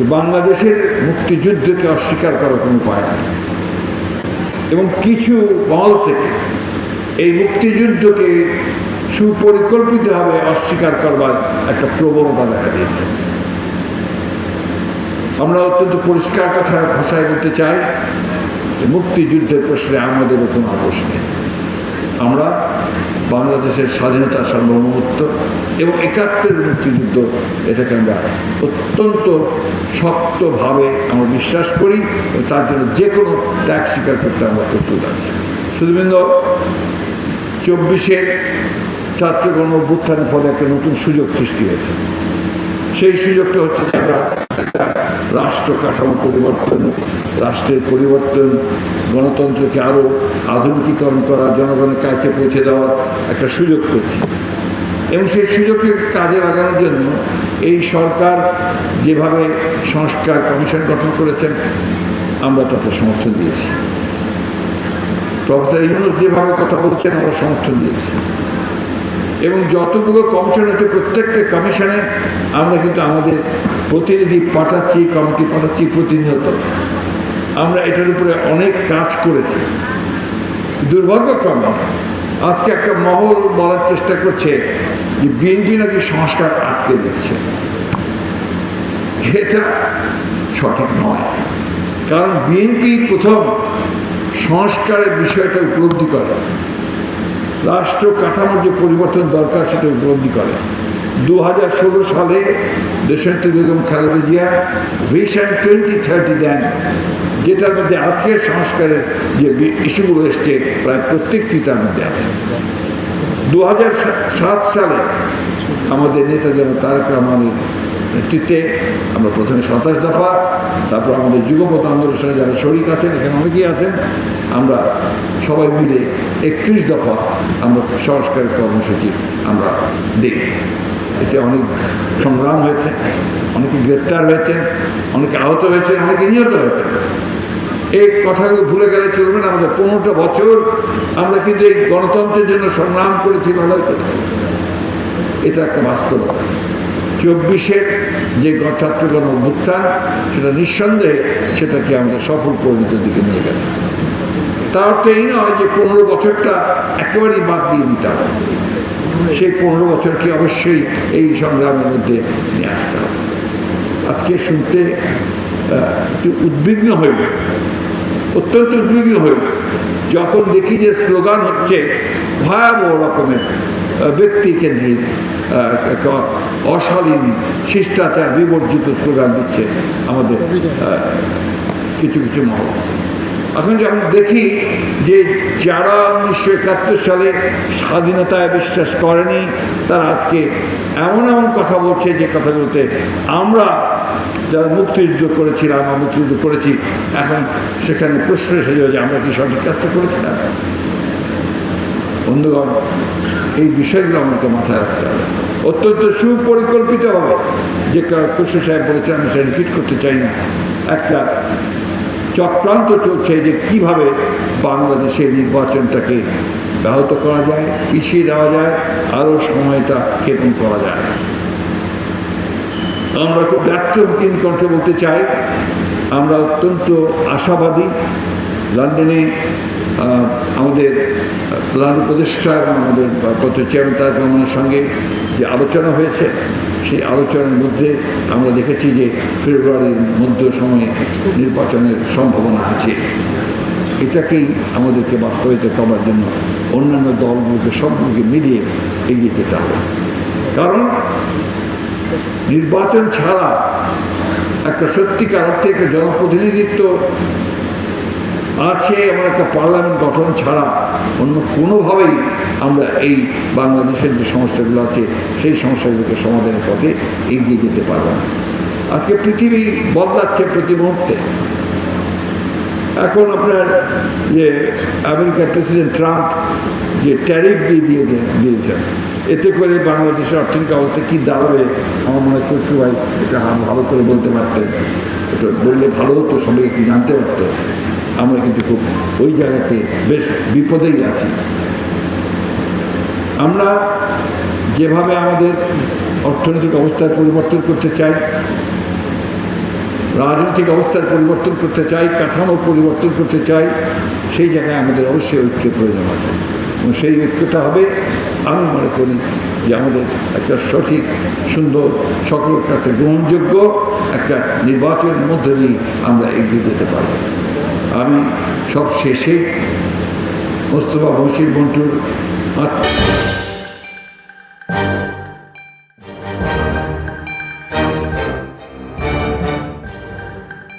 যে বাংলাদেশের মুক্তিযুদ্ধকে অস্বীকার করার কোনো উপায় নেই, এবং কিছু মহল থেকে এই মুক্তিযুদ্ধকে সুপরিকল্পিতভাবে অস্বীকার করবার একটা প্রবণতা দেখা দিয়েছে। আমরা অত্যন্ত পরিষ্কার ভাষায় বলতে চাই যে মুক্তিযুদ্ধের প্রশ্নে আমাদেরও কোনো আপোষ নেই। আমরা বাংলাদেশের স্বাধীনতা সার্বভৌমত্ব এবং ৭১ মুক্তিযুদ্ধ, এটাকে আমরা অত্যন্ত শক্তভাবে আমরা বিশ্বাস করি এবং তার জন্য যে কোনো ত্যাগ স্বীকার করতে আমরা প্রস্তুত আছি। শুধুবৃন্দ, ২৪-এর ছাত্র গণ অভ্যুত্থানের ফলে একটা নতুন সুযোগ সৃষ্টি হয়েছে। সেই সুযোগটা হচ্ছে যে আমরা একটা রাষ্ট্র কাঠামো পরিবর্তন, রাষ্ট্রের পরিবর্তন, গণতন্ত্রকে আরও আধুনিকীকরণ করা, জনগণের কাছে পৌঁছে দেওয়ার একটা সুযোগ পেয়েছি। এবং সেই সুযোগকে কাজে লাগানোর জন্য এই সরকার যেভাবে সংস্কার কমিশন গঠন করেছেন, আমরা তাতে সমর্থন দিয়েছি। প্রফেসর ইউনূস যেভাবে কথা বলছেন, আমরা সমর্থন দিয়েছি। এবং যতগুলো কমিশন হচ্ছে, প্রত্যেকটা কমিশনে আমরা কিন্তু আমাদের প্রতিনিধি পাঠাচ্ছি, কমিটি পাঠাচ্ছি প্রতিনিয়ত। আমরা এটার উপরে অনেক কাজ করেছি। দুর্ভাগ্যক্রমে আজকে একটা মহল বলার চেষ্টা করছে যে বিএনপি নাকি সংস্কার আটকে দিচ্ছে। এটা সঠিক নয়, কারণ বিএনপি প্রথম সংস্কারের বিষয়টা উপলব্ধি করে, রাষ্ট্র কাঠামোর যে পরিবর্তন দরকার সেটা উপলব্ধি করে। ২০১৬ সালে দেশনেত্রী বেগম খালেদা জিয়া ভিশন 2030 দেন, যেটার মধ্যে আজকের সংস্কারের যে ইস্যুগুলো এসছে প্রায় প্রত্যেকটি তার মধ্যে আছে। ২০০৭ সালে আমাদের নেতা জনাব তারেক রহমানের নেতৃত্বে আমরা প্রথমে ২৭ দফা, তারপর আমাদের যুগপৎ আন্দোলনের সঙ্গে যারা শরিক আছেন, এখানে অনেকেই আছেন, আমরা সবাই মিলে ৩১ দফা আমরা সংস্কারের কর্মসূচি আমরা দিই। এতে অনেক সংগ্রাম হয়েছে, অনেকে গ্রেফতার হয়েছেন, অনেকে আহত হয়েছেন, অনেকে নিহত হয়েছেন। এই কথাগুলো ভুলে গেলে চলবে না। আমাদের ১৫টা বছর আমরা কিন্তু এই গণতন্ত্রের জন্য সংগ্রাম করেছি, লড়াই করেছি। এটা একটা বাস্তবতা। ২৪-এর যে ছাত্র গণ অভ্যুত্থান, সেটা নিঃসন্দেহে সেটাকে আমাদের সফল পরিণতির দিকে নিয়ে গেছে। তার অর্থ এই নয় যে ১৫ বছরটা একেবারেই বাদ দিয়ে দিতে হবে। সেই ১৫ বছরকে অবশ্যই এই সংগ্রামের মধ্যে নিয়ে আসতে হবে। আজকে শুনতে একটু উদ্বিগ্ন হই, অত্যন্ত উদ্বিগ্ন হই যখন দেখি যে স্লোগান হচ্ছে ভয়াবহ রকমের ব্যক্তিকেন্দ্রিক, অশালীন, শিষ্টাচার বিবর্জিত স্লোগান দিচ্ছে আমাদের কিছু কিছু মহল। এখন যখন দেখি যে যারা ১৯৭১ সালে স্বাধীনতায় বিশ্বাস করেনি, তারা আজকে এমন এমন কথা বলছে যে কথাগুলোতে আমরা যারা মুক্তিযুদ্ধ করেছিলাম, আমরা মুক্তিযুদ্ধ করেছি, এখন সেখানে প্রশ্ন এসে যায় যে আমরা কি সঠিক কাজটা করেছিলাম। বন্ধুগণ, এই বিষয়গুলো আমাকে মাথায় রাখতে হবে। অত্যন্ত সুপরিকল্পিতভাবে, যে খসরু সাহেব বলেছেন, আমি সেটা রিপিট করতে চাই না, একটা চক্রান্ত চলছে যে কিভাবে বাংলাদেশের নির্বাচনটাকে ব্যাহত করা যায়, পিছিয়ে দেওয়া যায়, আরও সময়টা ক্ষেপণ করা যায়। আমরা খুব ব্যর্থহীন কণ্ঠে বলতে চাই, আমরা অত্যন্ত আশাবাদী। লন্ডনে আমাদের প্রধান উপদেষ্টা এবং আমাদের চেয়ারম্যান তারেক রহমানের সঙ্গে যে আলোচনা হয়েছে, সেই আলোচনার মধ্যে আমরা দেখেছি যে ফেব্রুয়ারির মধ্য সময়ে নির্বাচনের সম্ভাবনা আছে। এটাকেই আমাদেরকে বাস্তবায়িত করার জন্য অন্যান্য দলগুলোকে সবগুলোকে মিলিয়ে এগিয়ে যেতে হবে। কারণ নির্বাচন ছাড়া একটা সত্যিকার অর্থে একটা জনপ্রতিনিধিত্ব আছে, এমন একটা পার্লামেন্ট গঠন ছাড়া অন্য কোনোভাবেই আমরা এই বাংলাদেশের যে সমস্যাগুলো আছে, সেই সমস্যাগুলোকে সমাধানের পথে এগিয়ে যেতে পারব না। আজকে পৃথিবী বদলাচ্ছে প্রতি মুহূর্তে। এখন আপনার যে আমেরিকার প্রেসিডেন্ট ট্রাম্প যে ট্যারিফ দিয়েছেন, এতে করে বাংলাদেশের অর্থনৈতিক অবস্থা কী দাঁড়াবে, আমার মনে হয় খসরু ভাই এটা ভালো করে বলতে পারতেন। এটা বললে ভালো হতো, সবাই একটু জানতে পারতো। আমরা কিন্তু খুব ওই জায়গাতে বেশ বিপদেই আছি। আমরা যেভাবে আমাদের অর্থনৈতিক অবস্থার পরিবর্তন করতে চাই, রাজনৈতিক অবস্থার পরিবর্তন করতে চাই, কাঠামো পরিবর্তন করতে চাই, সেই জায়গায় আমাদের অবশ্যই ঐক্যের প্রয়োজন আছে। এবং সেই ঐক্যটা হবে, আমি মনে করি যে আমাদের একটা সঠিক, সুন্দর, সকলের কাছে গ্রহণযোগ্য একটা নির্বাচনের মধ্য দিয়ে আমরা এগিয়ে যেতে পারব। আমি সব শেষে মোস্তফা মহসিন মন্টুর